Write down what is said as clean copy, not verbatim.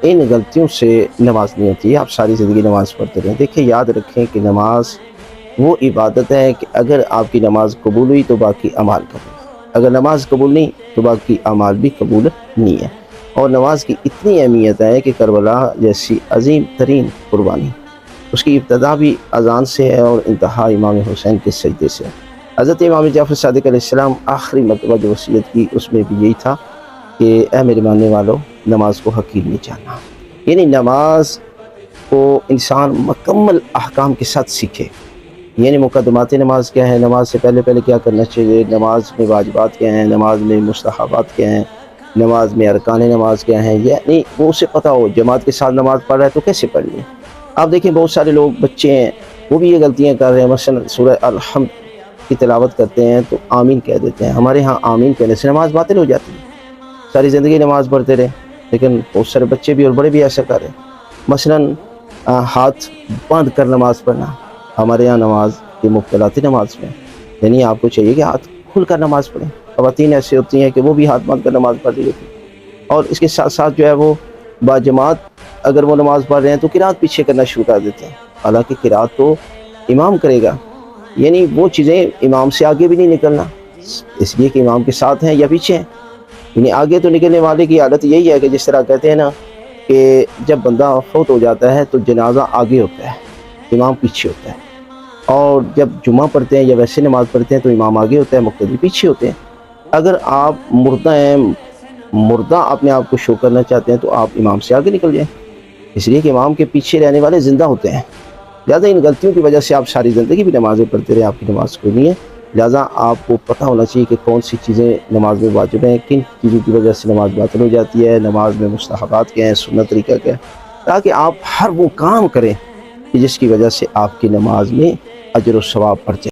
ان غلطیوں سے نماز نہیں ہوتی ہے۔ آپ ساری زندگی نماز پڑھتے رہیں، دیکھیں یاد رکھیں کہ نماز وہ عبادت ہے کہ اگر آپ کی نماز قبول ہوئی تو باقی اعمال قبول، اگر نماز قبول نہیں تو باقی اعمال بھی قبول نہیں ہے۔ اور نماز کی اتنی اہمیت ہے کہ کربلا جیسی عظیم ترین قربانی، اس کی ابتدا بھی اذان سے ہے اور انتہا امام حسین کے سجدے سے ہے۔ حضرت امام جعفر صادق علیہ السلام آخری مرتبہ جو وصیت کی اس میں بھی یہی تھا کہ اے میرے ماننے والوں، نماز کو حقیر نہیں جاننا، یعنی نماز کو انسان مکمل احکام کے ساتھ سیکھے، یعنی مقدمات نماز کیا ہے، نماز سے پہلے کیا کرنا چاہیے، نماز میں واجبات کیا ہیں، نماز میں مستحبات کیا ہیں، نماز میں ارکان نماز کیا ہیں، یعنی وہ اسے پتہ ہو جماعت کے ساتھ نماز پڑھ رہا ہے تو کیسے پڑھنی ہے۔ آپ دیکھیں بہت سارے لوگ بچے ہیں وہ بھی یہ غلطیاں کر رہے ہیں، مثلا سورہ الحمد کی تلاوت کرتے ہیں تو آمین کہہ دیتے ہیں۔ ہمارے ہاں آمین کہنے سے نماز باطل ہو جاتی ہے، ساری زندگی نماز پڑھتے رہے، لیکن بہت سارے بچے بھی اور بڑے بھی ایسا کر رہے ہیں۔ مثلا ہاتھ باندھ کر نماز پڑھنا، ہمارے یہاں نماز کی مختلف نماز میں، یعنی آپ کو چاہیے کہ ہاتھ کھل کر نماز پڑھیں۔ خواتین ایسے ہوتی ہیں کہ وہ بھی ہاتھ باندھ کر نماز پڑھ رہی ہوتی ہیں، اور اس کے ساتھ ساتھ جو ہے وہ باجماعت اگر وہ نماز پڑھ رہے ہیں تو قرات پیچھے کرنا شروع کر دیتے ہیں، حالانکہ قرات تو امام کرے گا، یعنی وہ چیزیں امام سے آگے بھی نہیں نکلنا، اس لیے کہ امام کے ساتھ ہیں یا پیچھے ہیں۔ یعنی آگے تو نکلنے والے کی عادت یہی ہے کہ جس طرح کہتے ہیں نا کہ جب بندہ فوت ہو جاتا ہے تو جنازہ آگے ہوتا ہے، امام پیچھے ہوتا ہے، اور جب جمعہ پڑھتے ہیں یا ویسے نماز پڑھتے ہیں تو امام آگے ہوتا ہے، مقتدی پیچھے ہوتے ہیں۔ اگر آپ مردہ ہیں، مردہ اپنے آپ کو شو کرنا چاہتے ہیں تو آپ امام سے آگے نکل جائیں، اس لیے کہ امام کے پیچھے رہنے والے زندہ ہوتے ہیں۔ لہٰذا ان غلطیوں کی وجہ سے آپ ساری زندگی بھی نمازیں پڑھتے رہے، آپ کی نماز کوئی نہیں ہے۔ لہٰذا آپ کو پتہ ہونا چاہیے کہ کون سی چیزیں نماز میں واجب ہیں، کن چیزوں کی وجہ سے نماز باطل ہو جاتی ہے، نماز میں مستحبات کیا ہیں، سنت طریقہ کیا ہے، تاکہ آپ ہر وہ کام کریں کہ جس کی وجہ سے آپ کی نماز میں اجر و ثواب بڑھ جائے۔